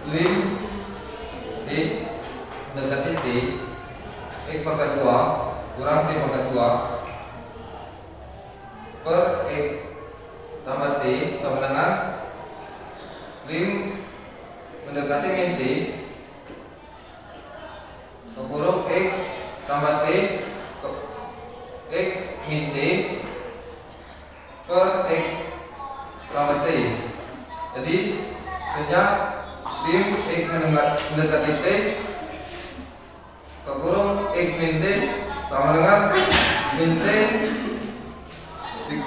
lim X mendekati T, X pangkat 2 kurang T pangkat 2 per X tambah T sama dengan lim mendekati min T kurung X tambah T X min T per X tambah T. Jadi sejak lim X mendekati T kurung X min T sama dengan min T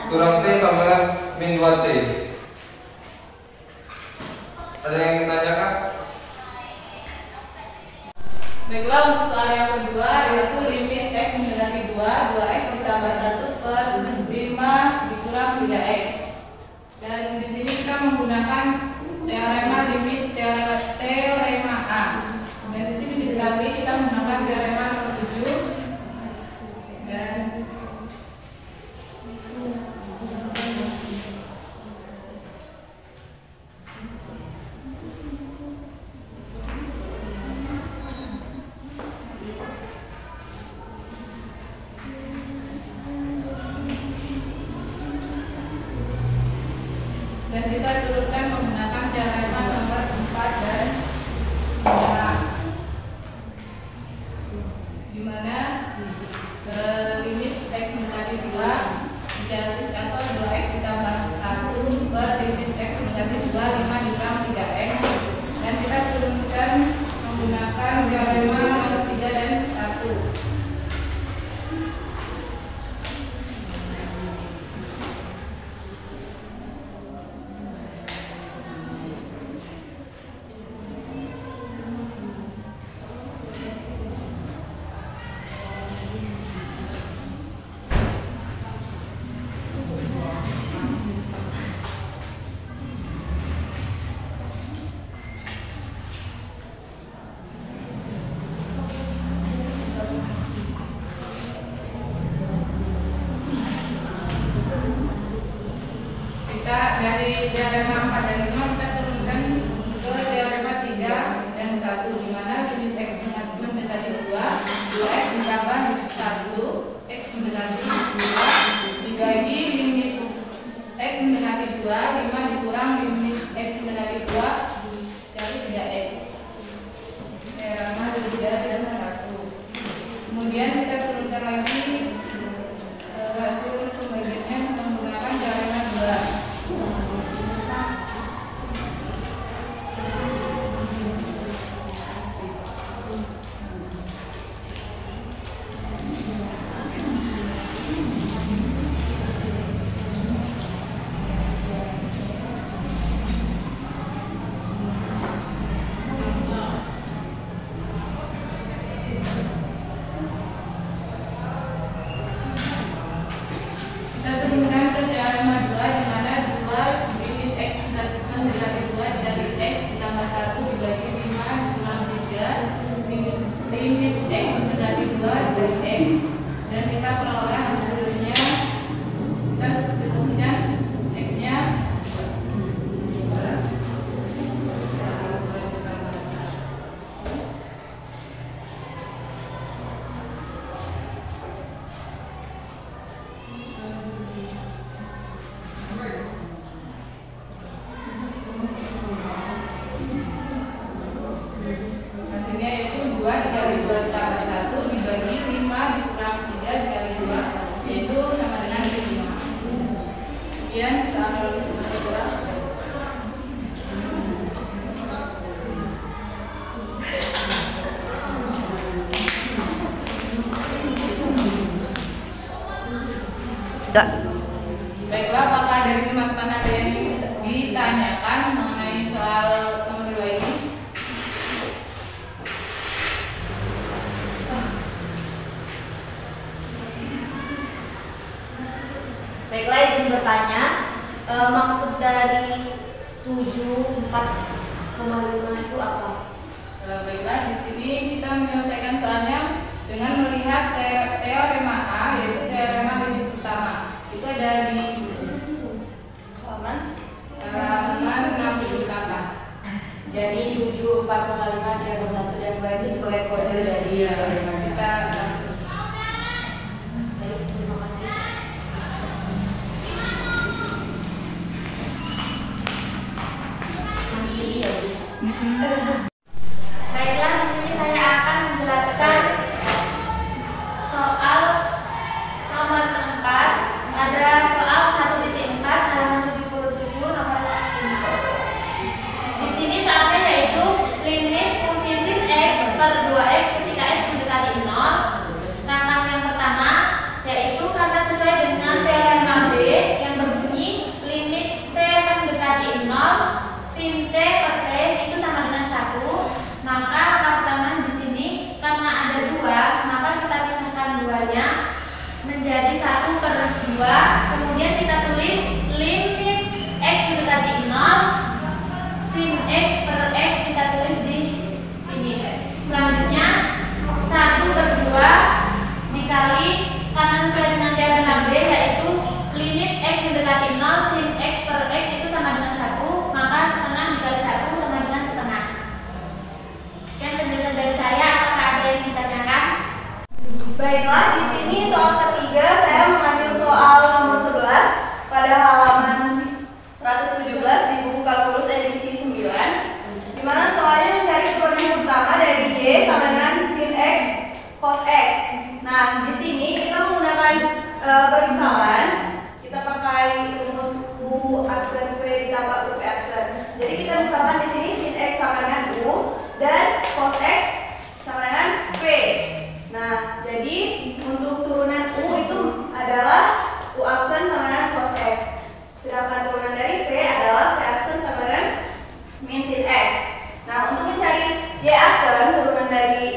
kurang T sama dengan min 2T. Ada yang ingin tanyakan? Baiklah, untuk soal yang kedua yaitu limit X mendekati 2, 2X ditambah 1 per 5 dikurang 3X. Dan di sini kita menggunakan teorema limit teorema A. Dan di sini diketahui kita menggunakan teorema nomor 7 dan kita turunkan menggunakan teorema nomor 4 dan 5, di mana limit X mendekati 2 atau 2X ditambah 1 per limit X mendekati 2, 5 dikurang 3X, dan kita turunkan menggunakan teorema nomor 3 dan 1. Dari teorema 4 dan 5 kita turunkan ke teorema 3 dan 1, di mana limit X mendekati 2, 2X ditambah limit 1 X mendekati 2 dibagi limit X mendekati 2, 5 dikurang limit X mendekati 2 dari 3X. Teorema 3 dan 1. Kemudian kita turunkan lagi hasil pembagiannya menggunakan teorema 2. Baiklah, apakah dari teman-teman ada yang ditanyakan mengenai soal nomor 2 ini? Baiklah, izin bertanya, maksud dari 74,5 itu apa? Baiklah, di sini kita menyelesaikan soalnya dengan melihat teorema A, yaitu teorema limit utama. Itu ada di halaman 68. Jadi 174,5 diagram 1 dan 2 itu sebagai kode dari kita Baik, terima kasih. Mandiri ya, Bu. Baiklah, di sini saya akan menjelaskan soal nomor 4. Ada soal 1.4 halaman 77 nomor 5. Di sini soalnya yaitu limit fungsi sin x per 2x ketika x mendekati 0. Rangkaian yang pertama yaitu karena sesuai dengan teorema B yang berbunyi limit t mendekati 0 sin t per t itu sama dengan 1. Maka angka pertama di sini karena ada 2, maka kita pisahkan 2-nya menjadi 1 per 2. Kemudian kita tulis limit x mendekati 0 sin x per x kita tulis di sini. Selanjutnya 1 per 2 dikali karena sesuai dengan teorema B yaitu limit x mendekati 0 sin x per x itu sama dengan 1, maka setengah dikali 1 sama dengan setengah. Sekian penjelasan dari saya. Apakah ada yang ditanyakan? Baiklah, di sini soal ketiga saya mengambil soal nomor 11 pada halaman 117 di buku kalkulus edisi 9, di mana soalnya mencari turunan utama dari y sama dengan sin x cos x. Nah, di sini kita menggunakan permisalan. Kita pakai rumus u aksen v ditambah u v aksen. Jadi kita misalkan di sini sin x sama dengan u dan cos x sama dengan v. Nah, jadi untuk turunan u itu adalah u aksen sama dengan cos x. Sedangkan turunan dari v adalah v aksen sama dengan min sin x. Nah, untuk mencari y aksen,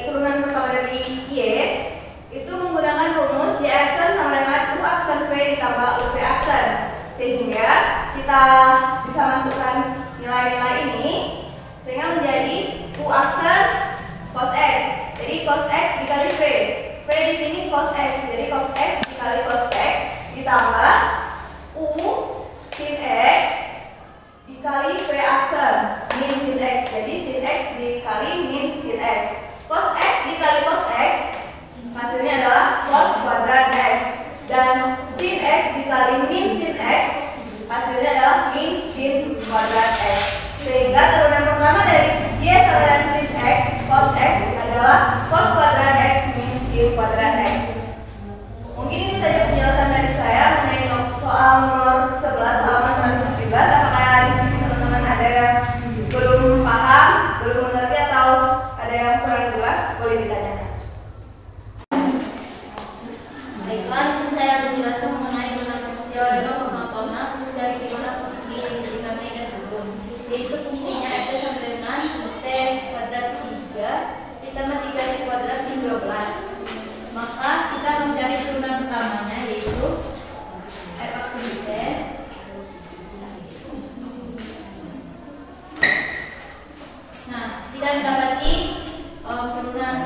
turunan pertama dari y itu menggunakan rumus y aksen sama dengan u aksen v ditambah u v aksen. Sehingga kita bisa masukkan nilai-nilai ini sehingga menjadi u aksen cos x. Jadi cos x dikali v. V di sini cos x. Jadi cos x dikali cos x ditambah u sin x dikali v aksen min sin x. Jadi sin x dikali min sin x. Cos x dikali cos x hasilnya adalah cos kuadrat x. Dan sin x dikali min sin x hasilnya adalah min sin kuadrat x. Sehingga turunan pertama dari y sama dengan sin x cos x adalah cos kuadrat x min sin kuadrat x. Mungkin ini saja penjelasan dari saya mengenai soal nomor 11 halaman 117. Apakah di sini teman-teman ada yang belum paham, belum mengerti atau ada yang kurang jelas? Boleh ditanyakan. Baiklah, di sini saya akan menjelaskan mengenai teorema monotonal mencari di mana fungsi yang dijadikan naik dan turun. Yaitu fungsinya x sama dengan t kuadrat 3 ditambah 3t kuadrat min 12. Maka kita mencari turunan pertamanya yaitu f aksen t. Nah, kita mendapati turunan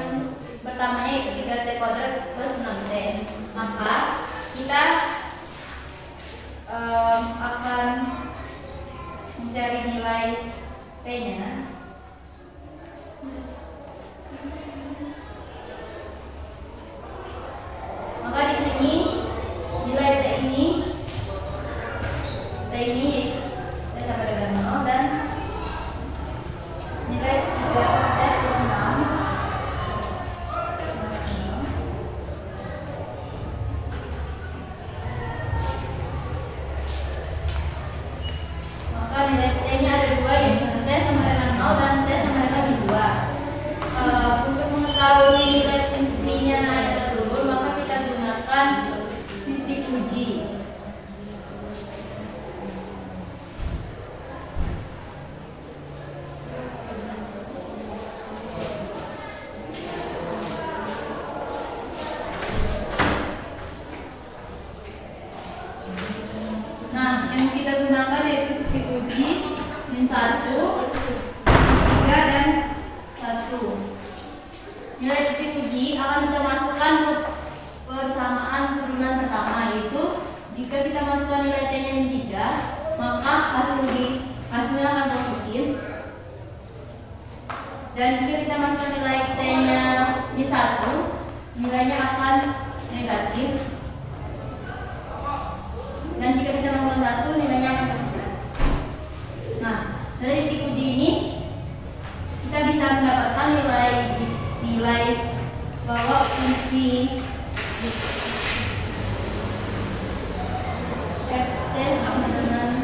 pertamanya yaitu 3t kuadrat plus 6t. Maka kita akan mencari nilai t-nya. Maka di sini nilai t ini sama dengan 0 dan nilai 3t plus 6 maka nilai t-nya ada 2 yaitu t sama dengan 0 dan t sama dengan 2. Untuk mengetahui nilai fungsinya naik atau turun maka kita gunakan titik uji. Nah, yang kita gunakan yaitu titik uji min 1, 3 dan 1. Nilai titik uji akan kita masukkan ke persamaan turunan pertama, yaitu jika kita masukkan nilai t-nya min 3, maka hasilnya akan positif. Dan jika kita masukkan nilai T-nya min 1, nilainya akan negatif. Dan jika kita masukkan 1, nilainya akan positif. Nah, dari titik uji ini kita bisa mendapatkan nilai bahwa fungsi ft sama dengan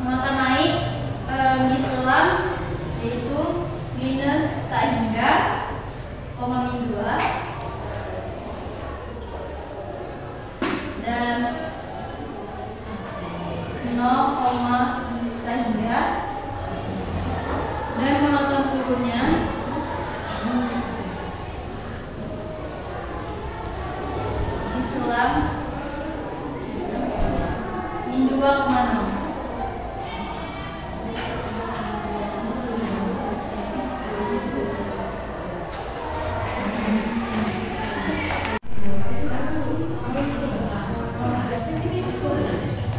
akan naik di selang, yaitu minus tak hingga, min 2, dan 0, tak hingga, dan monoton turunnya di selang min 2,6.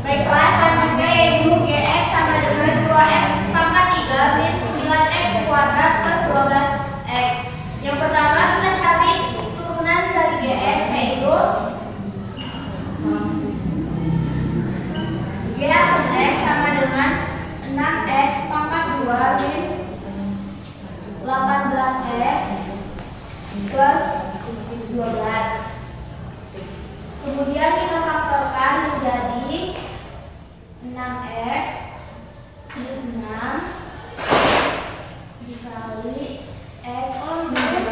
Baiklah, selanjutnya yaitu Gx sama dengan 2x pangkat 3 min 9x kuadrat plus 12x. Yang pertama kita cari turunan dari Gx, yaitu Gx x sama dengan 6x pangkat 2 min 18x plus 12. Kemudian kita faktorkan menjadi 6x min 6 dikali x 2.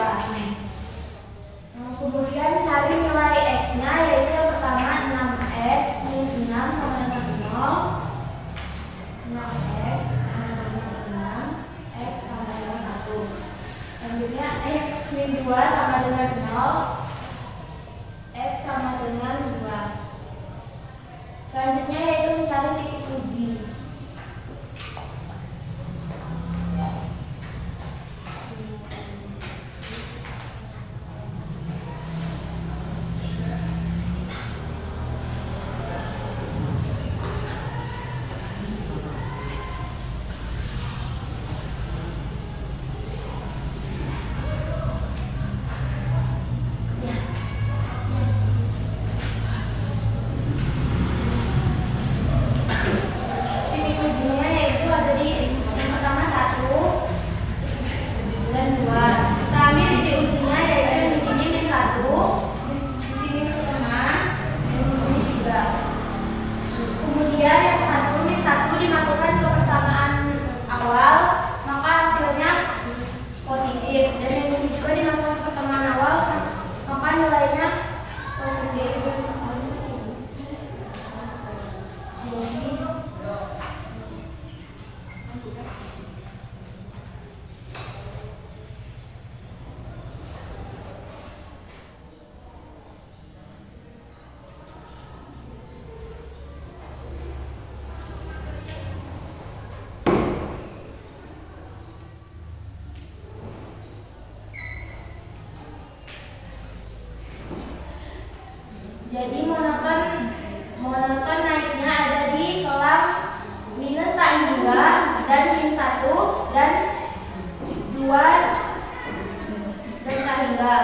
Kemudian cari nilai x-nya, yaitu yang pertama 6x min 6 sama dengan 0. 6x sama dengan 6, x sama dengan 1. Selanjutnya x min 2 sama dengan 0, x sama dengan 2. Selanjutnya yaitu mencari titik uji. Titik ujinya yaitu ada di yang pertama 1 dan 2. Kita ambil titik ujinya yaitu di sini min 1, di sini setengah, dan di sini 3. Kemudian yang min 1 dimasukkan ke persamaan awal, maka hasilnya positif. Dan yang ini juga dimasukkan ke persamaan awal, maka nilainya positif. Jadi monoton naiknya ada di selang minus tak hingga dan min 1 dan 2 dan tak hingga.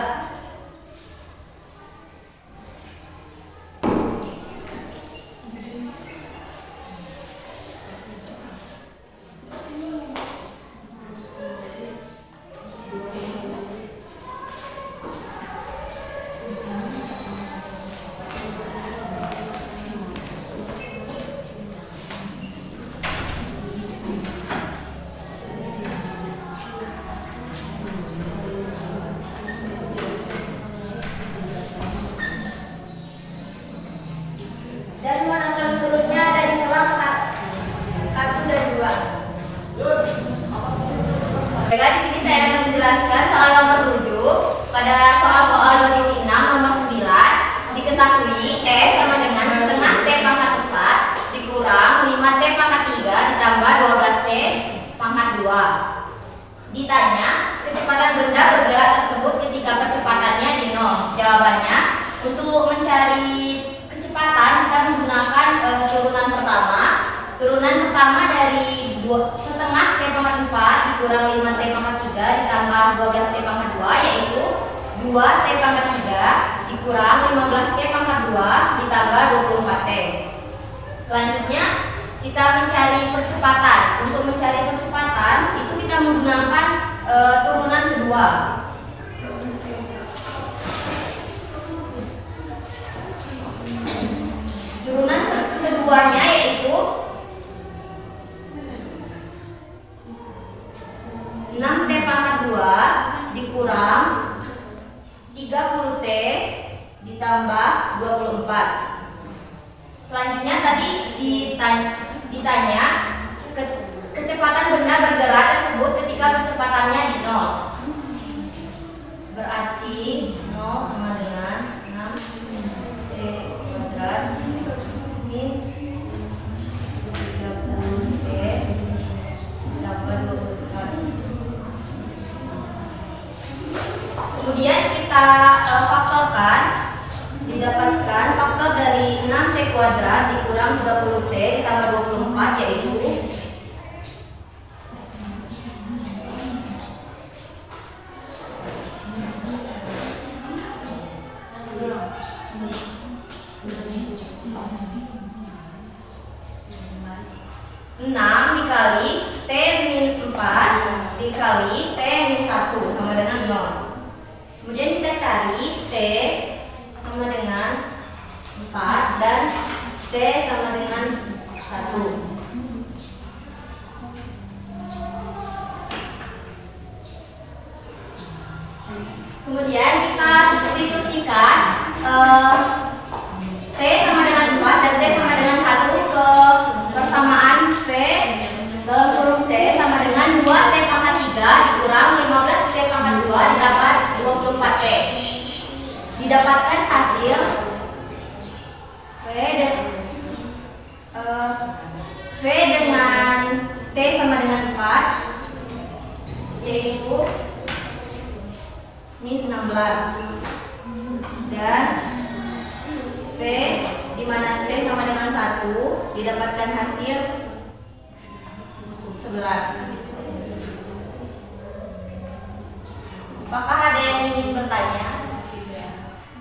turunan pertama dari setengah T pangkat 4 dikurang 5 T pangkat 3 ditambah 12 T pangkat 2, yaitu 2 T pangkat 3 dikurang 15 T pangkat 2 ditambah 24 T. Selanjutnya kita mencari percepatan. Untuk mencari percepatan itu kita menggunakan turunan kedua. Turunan keduanya yaitu 6 T pangkat 2 dikurang 30 T ditambah 24. Selanjutnya tadi ditanya kecepatan benda bergerak tersebut ketika percepatannya di 0. Berarti 0 sama dengan 6 T kuadrat min 30 T tambah 24. Kemudian kita faktorkan, didapatkan faktor dari 6 T kuadrat dikurang 30 T ditambah 24, yaitu 6 dikali T min 4 dikali T min 1 sama dengan 0. Kemudian kita cari T sama dengan 4 dan T sama dengan 1. Kemudian kita substitusikan T sama dengan 4 dan T sama dengan 1 ke persamaan P dalam kurung T sama dengan 2 T pangkat 3 dikurang 15 T pangkat 2 ditambah 24 T. Didapatkan hasil V dengan T sama dengan 4 yaitu min 16 dan V di mana T sama dengan 1 didapatkan hasil 11. Apakah ada yang ingin bertanya?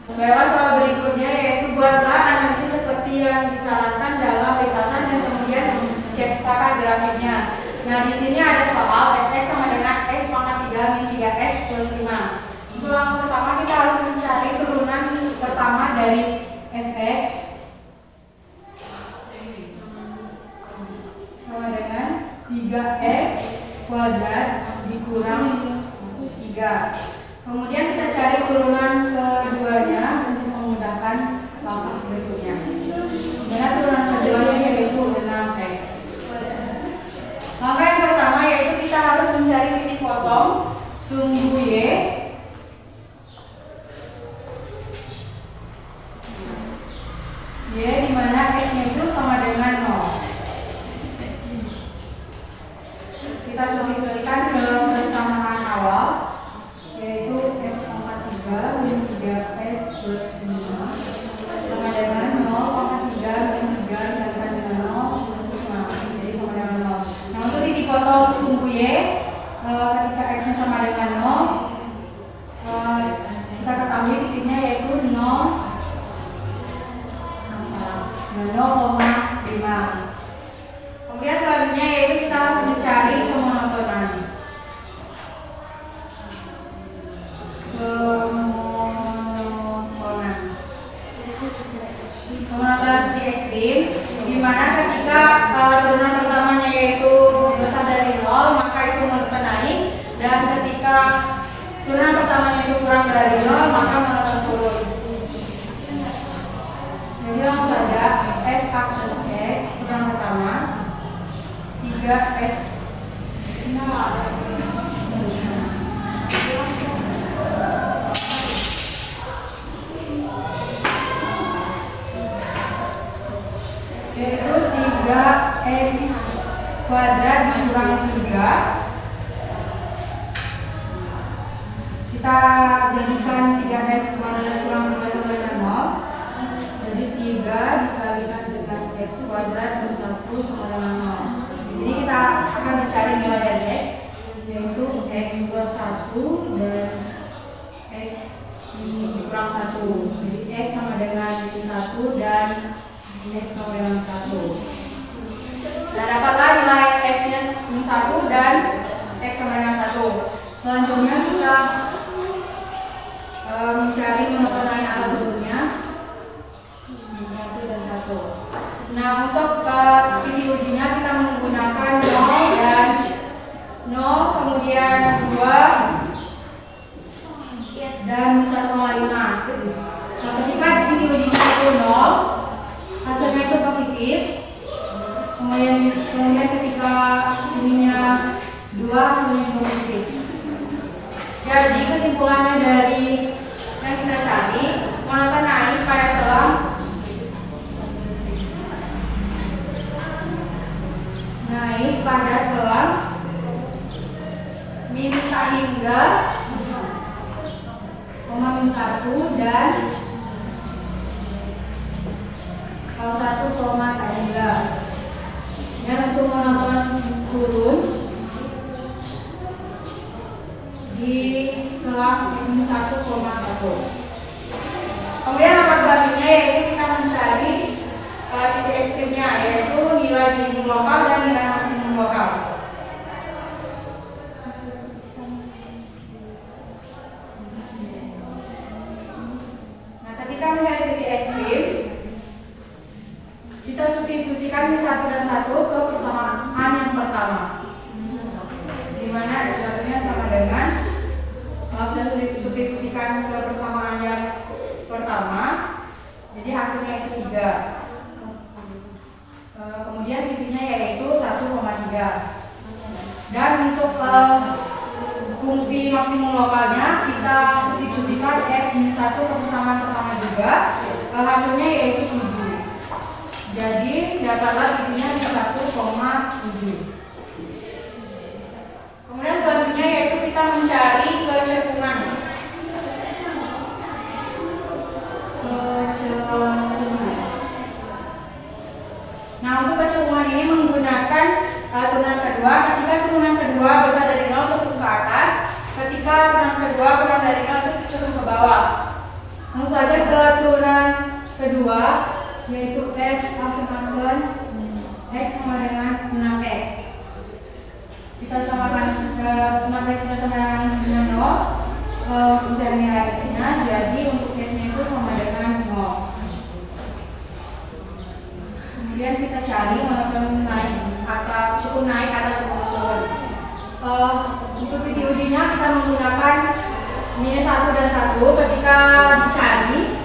Lewat soal berikutnya yaitu buatlah analisis seperti yang disarankan dalam ringkasan dan kemudian sketsakan grafiknya. Nah, di sini ada soal fx sama dengan x pangkat 3 min 3x plus 5. Untuk langkah pertama kita harus mencari turunan pertama dari fx sama dengan 3x kuadrat dikurang 3. Kemudian kita cari turunan keduanya untuk memudahkan langkah berikutnya. Mana turunan keduanya yaitu 6x. Langkah yang pertama yaitu kita harus mencari titik potong sumbu y di mana x-nya itu sama dengan 0. Kita substitusikan ke persamaan awal yaitu x pangkat 3 min 3x plus 5 sama dengan 0 pangkat 3 min 3 ditambahkan dengan 0 plus 5, jadi sama dengan 0. Nah, untuk titik potong sumbu y ketika x-nya sama dengan 0, kita ketahui titiknya yaitu 0,5. Kemudian selanjutnya yaitu kita harus mencari kemonotonan. Kemonotonan titik ekstrim, di mana ketika turunan pertamanya yaitu besar dari 0 maka itu monoton naik, dan ketika turunan pertamanya itu kurang dari 0 maka monoton turun. Jadi langsung saja x aksus x yang pertama 3x yaitu 3x kuadrat dikurang 3. Kita jadikan 3x kuadrat kurang 3 sama dengan 0. Jadi 3 dikalikan dengan X kuadrat plus 1 sama dengan 0. Di sini kita akan mencari nilai dari X, yaitu X plus 1 dan X kurang 1. Jadi X sama dengan 1 dan X sama dengan 1. Nah, dapatlah nilai X-nya min 1 dan X sama dengan 1. Selanjutnya kita mencari monotonai algoritmnya 1 dan 1. Nah, untuk titik ujinya kita menggunakan 0 dan 0, kemudian 2 dan 1,5. Nah, ketika titik ujinya itu 0, hasilnya itu positif. Kemudian ketika ininya 2, hasilnya itu positif. Jadi kesimpulannya dari yang kita cari, monotonai pada selang naik pada selang min tak hingga koma min 1 dan kalau 1 koma tak hingga. Dan untuk monoton turun di selang min 1,1. Kemudian nomor selanjutnya yaitu kita mencari titik ekstrimnya, yaitu nilai minimum lokal dan nilai maksimum lokal. Nah, ketika mencari titik ekstrim, kita substitusikan min 1 dan 1 ke persamaan yang pertama, di mana satunya sama dengan kita substitusikan ke persamaan yang pertama, jadi hasilnya itu 3. Kemudian titiknya yaitu 1,3. Dan untuk fungsi maksimum lokalnya kita substitusikan F-1 ke persamaan pertama juga, hasilnya yaitu 7. Jadi dapatlah titiknya 1,7. Kemudian selanjutnya yaitu kita mencari kecekungan. Nah, untuk kecekungan ini menggunakan turunan kedua. Ketika turunan kedua besar dari 0 cekung ke atas, ketika turunan kedua kurang dari 0 itu cekung ke bawah. Langsung saja ke turunan kedua, yaitu F aksen X sama dengan 6X. Kita samakan 6X kita sama dengan 0 untuk nilai X-nya, jadi untuk X-nya itu sama dengan 0. Kemudian kita cari monoton naik atau cukup naik atau cukup turun. Untuk titik ujinya kita menggunakan minus 1 dan 1. Ketika dicari,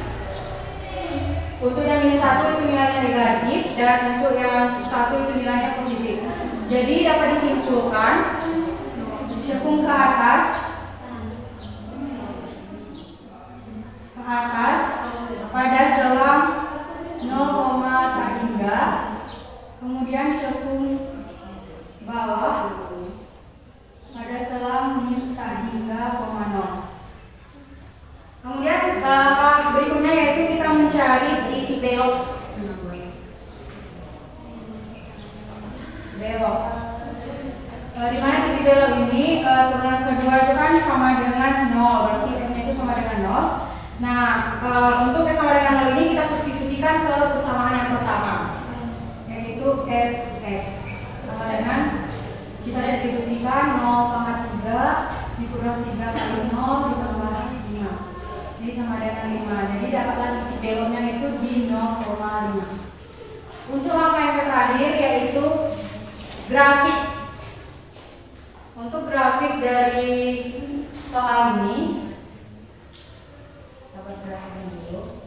untuk yang minus 1 itu nilainya negatif dan untuk yang 1 itu nilainya positif. Jadi dapat disimpulkan cekung ke atas pada selang 0, tak hingga, kemudian cekung bawah pada selang min tak hingga, 0. Kemudian berikutnya yaitu kita mencari titik belok. Di mana titik belok ini turunan kedua itu kan sama dengan 0, berarti X-nya itu sama dengan 0. Nah, untuk X sama dengan 0 ini kita substitusikan ke persamaan yang pertama, yaitu Fx sama dengan kita substitusikan 0,3 dikurang 3 kali 0 ditambah 5. Jadi sama dengan 5. Jadi dapatlah titik beloknya itu di 0,5. Untuk langkah yang terakhir yaitu grafik. Untuk grafik dari soal ini, dapat grafiknya dulu.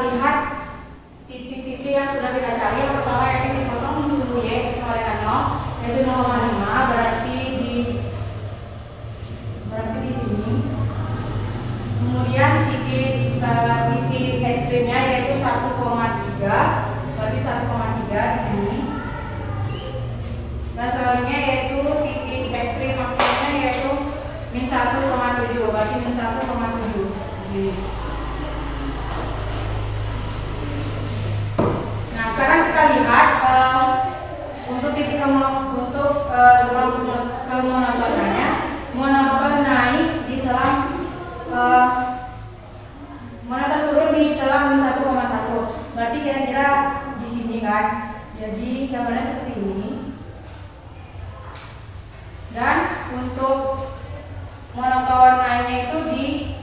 lihat titik-titik yang sudah kita cari. Yang pertama yang dipotong di sumbu Y X sama dengan 0 yaitu 0,5, berarti di sini. Kemudian titik ekstrimnya yaitu 1,3, berarti 1,3 di sini. Dan selanjutnya yaitu titik ekstrim maksimumnya yaitu min 1,7, berarti min 1,7. Nah, sekarang kita lihat untuk titik kemonotonannya. Monoton naik di selang monoton turun di selang min 1,1. Berarti kira-kira di sini kan. Jadi gambarnya seperti ini. Dan untuk monoton naiknya itu di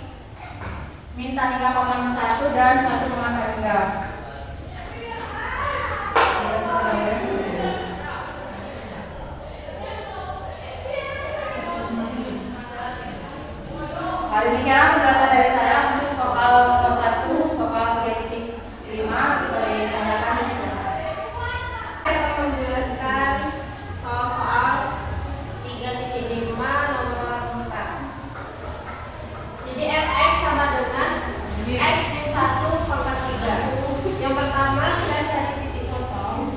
minta hingga 0,1 dan 1,3. Demikian penjelasan dari saya untuk soal nomor 1, soal 3.5 dari tanyakan di sana. Saya akan menjelaskan soal-soal 3.5 nomor 4. Jadi fx sama dengan x min 1 pangkat 3. Yang pertama kita cari titik potong.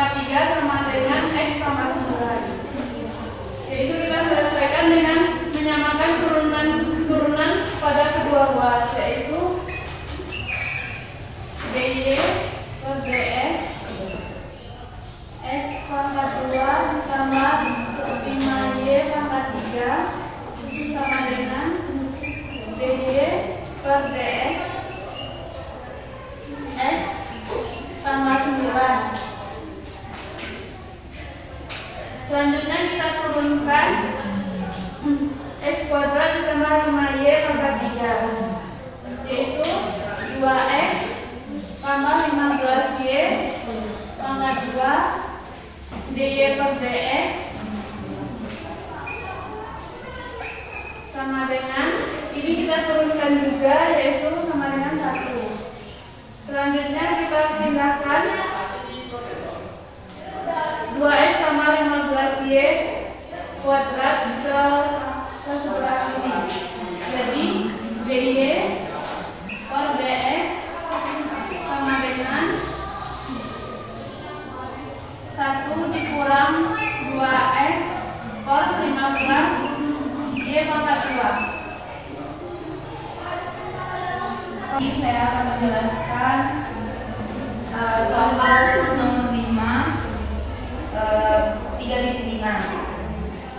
pangkat 3 sama dengan X tambah 9. Yaitu kita selesaikan dengan menyamakan turunan pada kedua ruas, yaitu dy per dx X pangkat 2 ditambah 5y pangkat 3 itu sama dengan dy per dx X tambah 9. Selanjutnya kita turunkan X kuadrat ditambah 5y pangkat 3 yaitu 2x tambah 15y pangkat 2 dy per dx sama dengan ini kita turunkan juga yaitu sama dengan 1. Selanjutnya kita pindahkan 2x tambah 15y kuadrat ke sebelah kiri. Jadi dy per dx sama dengan 1 dikurang 2x per 15y pangkat 2. Ini saya akan menjelaskan soal nomor 5 3.5.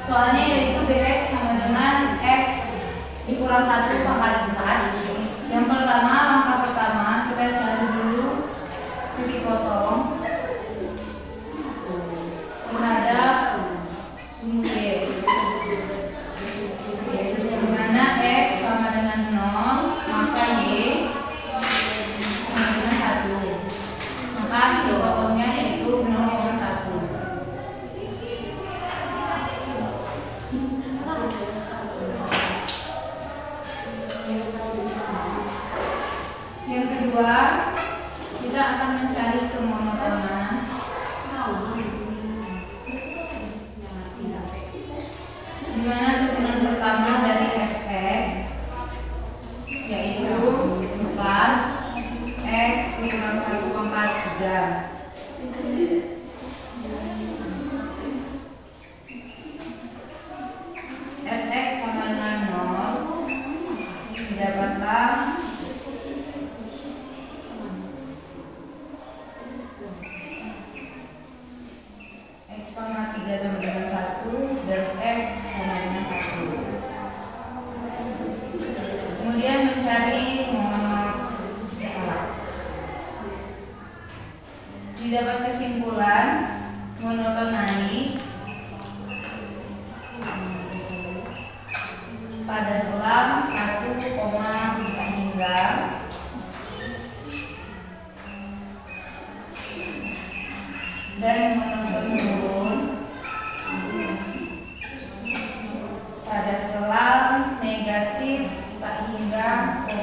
Soalnya yaitu dx sama dengan x dikurang 1 pangkat 4. Yang pertama, langkah pertama kita cari dulu titik potong terhadap sumbu y, yaitu di mana x sama dengan 0 maka y sama dengan 1. Maka titik potongnya yaitu 0,1. Yang kedua, kita akan mencari kemonotonan di mana turunan pertama dari fx yaitu 4x dikurang 1 pangkat 3. Fx sama dengan 0 didapatkan X pangkat 3 sama dengan 1 dan X sama dengan 1. Kemudian mencari didapat kesimpulan monotonali pada selang 1, hingga dan monoton turun pada selang negatif tak hingga 1.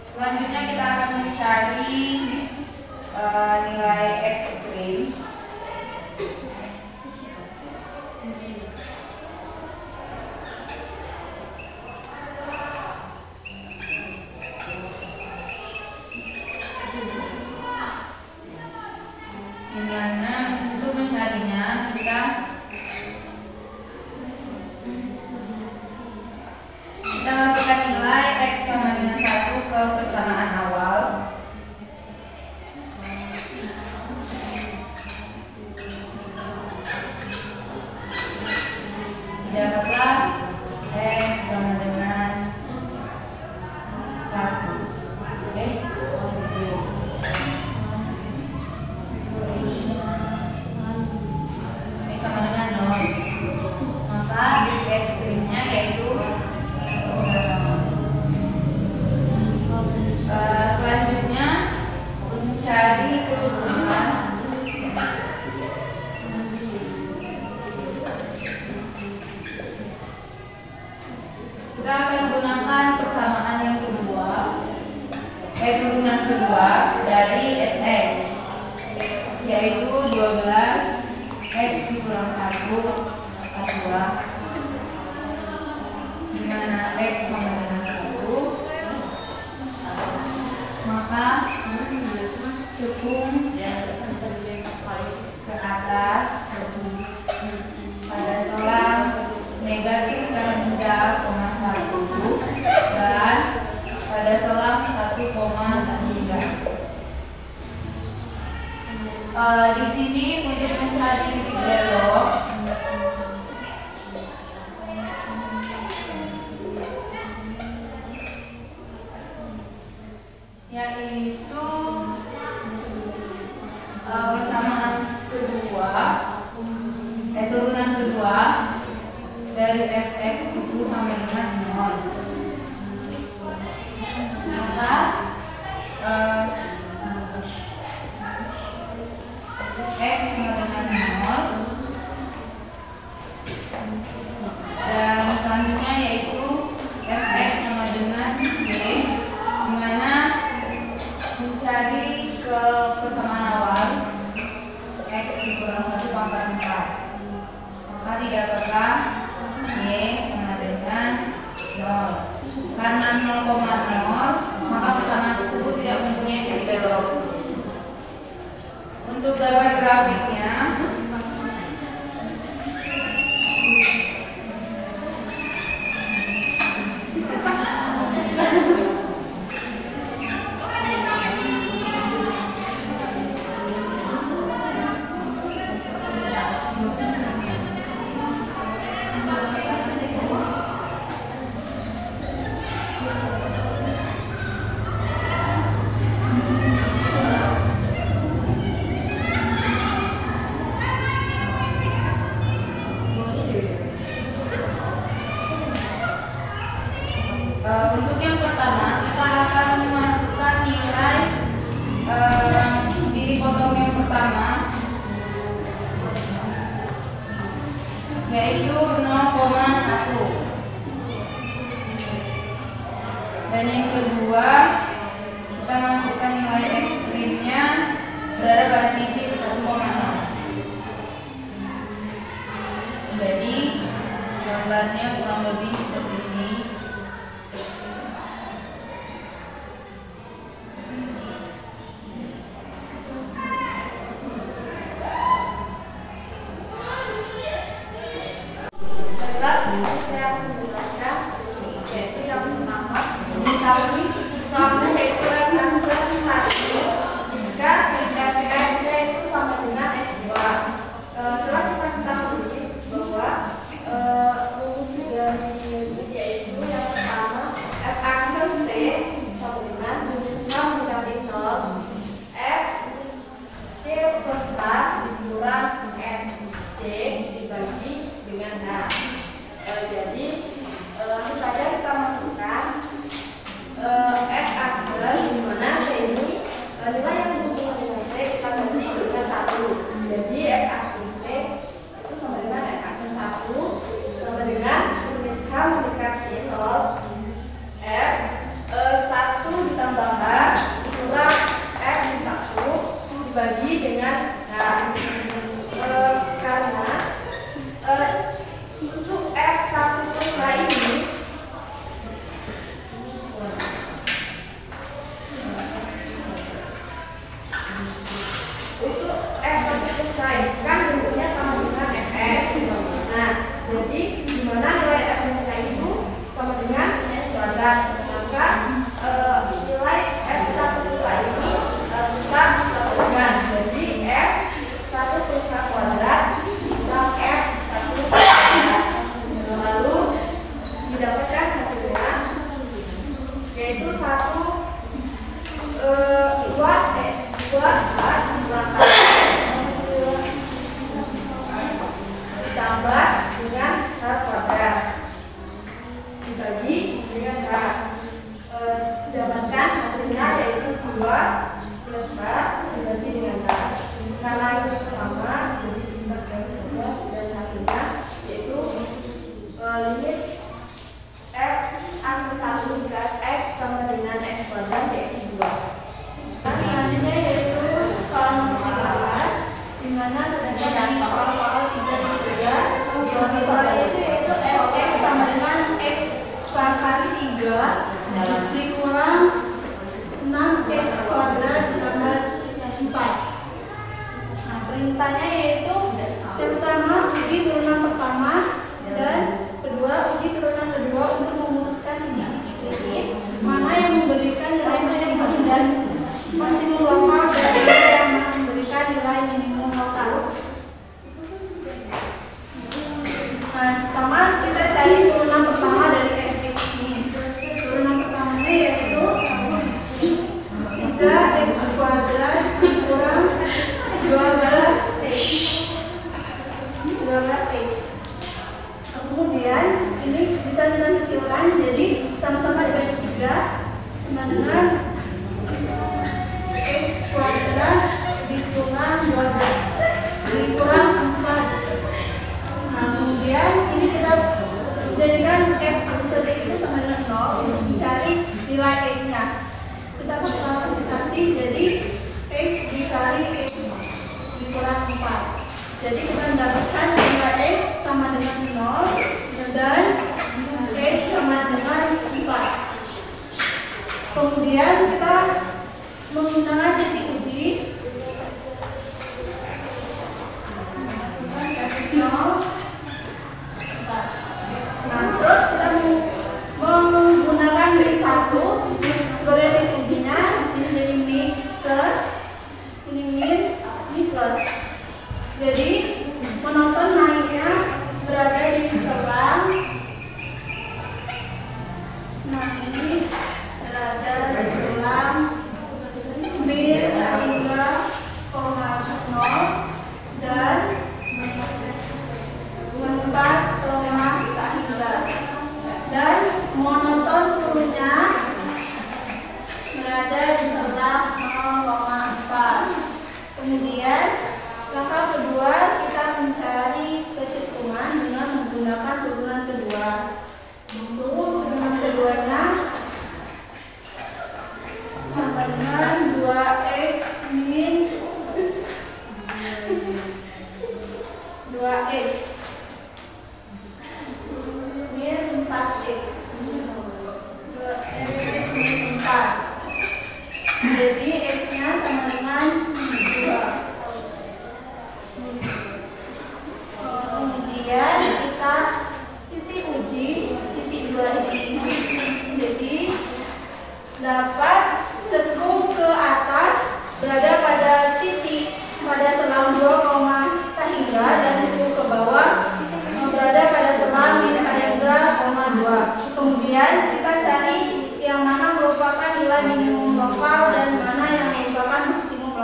Selanjutnya kita akan mencari nilai ekstrim. Dimana untuk mencarinya kita masukkan nilai X sama dengan 1 ke persamaan awal. Didapatlah X sama dengan 1. X sama dengan 0. Maka ekstrimnya yaitu selanjutnya mencari kecenderungan. Kita akan gunakan persamaan yang kedua, turunan kedua dari fx, yaitu 12 x dikurang 1 pangkat 2, di mana x sama dengan 1. Maka cekung Di sini untuk mencari titik belok yaitu persamaan kedua, turunan kedua dari fx itu sama dengan 0. Maka x sama dengan 0, dan selanjutnya yaitu fx sama dengan y, dimana mencari ke persamaan awal x dikurang 1 pangkat 4, maka didapatlah y sama dengan 0. Karena 0,0 maka persamaan tersebut tidak mempunyai titik belok. Untuk gambar grafiknya untuk yang pertama kita akan memasukkan nilai diri potong yang pertama yaitu 0,1, dan yang kedua kita masukkan nilai ekstrimnya berada pada titik 1,0. Jadi gambarnya kurang lebih seperti ini. Saya akan menjelaskan yaitu yang pertama diketahui soalnya yaitu f(1) jika fx-nya itu sama dengan x2. Telah kita ketahui bahwa rumus dari limit yaitu yang pertama f(c) sama dengan 6 dikali 0 f c plus h dikurang fc dibagi dengan h. Jadi langsung saja kita masukkan f aksen di mana c ini nilai yang berhubungan dengan c kita ganti dengan 1. Jadi f aksen c itu sama dengan f aksen 1 sama dengan limit h mendekati 0 f 1 ditambah h kurang f 1 dibagi dengan h. Karena untuk f1 plus h ini untuk f1 plus h kan bentuknya sama dengan fx. Nah, jadi dimana nilai fx itu sama dengan s kuadrat, maka nilai f1 plus h ini kita lakukan. Jadi f1 plus h kuadrat kurang f1 plus h. Lalu didapatkan hasilnya yaitu 2 ditambah dengan h kuadrat dibagi dengan h. Didapatkan hasilnya yaitu 2 plus h dibagi dengan h. Karena ini sama, jadi kita ganti saja dan hasilnya yaitu limit f aksen 1 jika fx sama dengan x kuadrat yaitu 2. Selanjutnya yaitu soal nomor 13, di mana terdapat soal-soal 3 soalnya itu yaitu fx sama dengan x kali 3 dikurang 6x kuadrat ditambah 4. Nah, perintahnya yaitu yang pertama uji turunan pertama dan kedua uji turunan kedua untuk memutuskan titik kritis mana yang memberikan nilai maksimal.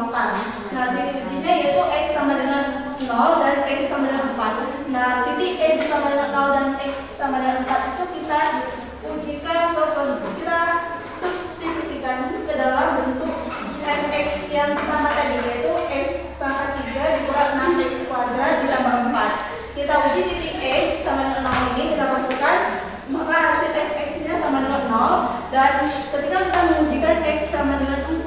lokal. Nah, titik-titiknya yaitu X sama dengan 0 dan X sama dengan 4. Nah, titik X sama dengan 0 dan X sama dengan 4 itu kita ujikan kita substitusikan ke dalam bentuk fx yang pertama tadi, yaitu X pangkat 3 dikurang 6x kuadrat ditambah 4. Kita uji titik X sama dengan 0 ini, kita masukkan, maka hasil fx-nya sama dengan 0. Dan ketika kita mengujikan X sama dengan 4,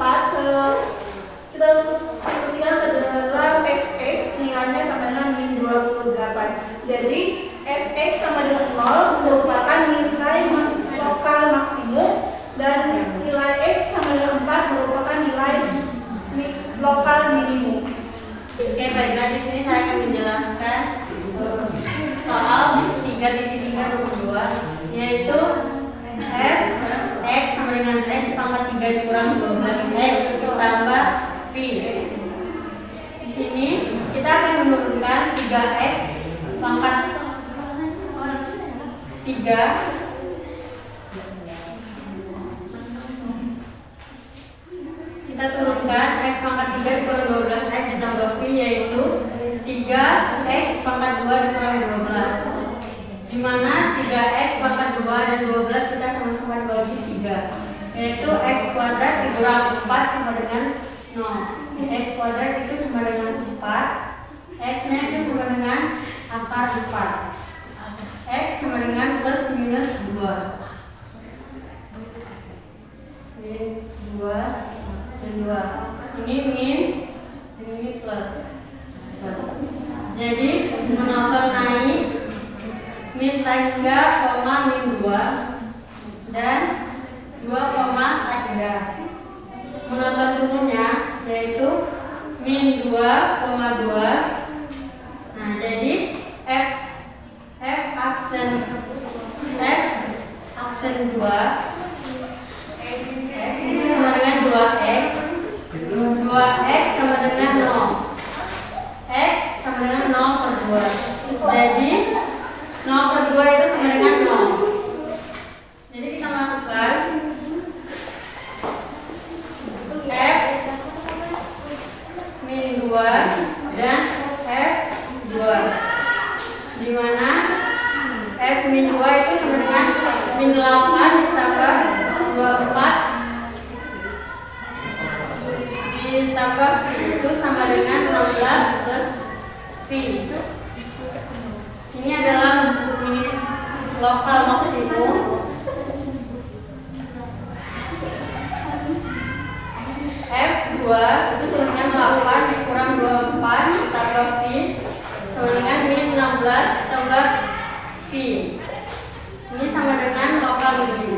kita substitusikan ke dalam fx, nilainya sama dengan min 28. Jadi fx sama dengan 0 merupakan nilai lokal maksimum dan nilai x sama dengan 4 merupakan nilai lokal minimum. Oke, baiklah, di sini saya akan menjelaskan soal 3.322, yaitu f x sama dengan x pangkat 3 dikurang 12x tambah pi. Di sini kita akan menurunkan 3x pangkat 3 kita turunkan x pangkat 3 dikurang 12x ditambah pi, yaitu 3x pangkat 2 dikurang 12, dimana 3x pangkat 2 dan 12 kita sama-sama dibagi 3, yaitu x kuadrat dikurang 4 sama dengan 0. X kuadrat itu sama dengan 4, x nya itu sama dengan akar 4, x sama dengan plus minus 2. Ini 2 dan 2, ini min, ini plus. Jadi monoton naik min 3, min 2 dan 2, 3. Monoton turunnya yaitu min 2, 2. Nah, jadi f aksen 2 sama dengan 2x. 2x sama dengan 0. X sama dengan 0 per 2. Jadi 0 per 2 itu sama dengan 0. Jadi kita masukkan f min 2 dan f 2, dimana f min 2 itu sama dengan min 8 ditambah 24 ditambah pi, itu sama dengan 16 plus pi. Ini adalah lokal maksimum. F2 itu sama dengan 8 dikurang 24 ditambah pi sama dengan min 16 tambah pi. Ini sama dengan lokal minimum.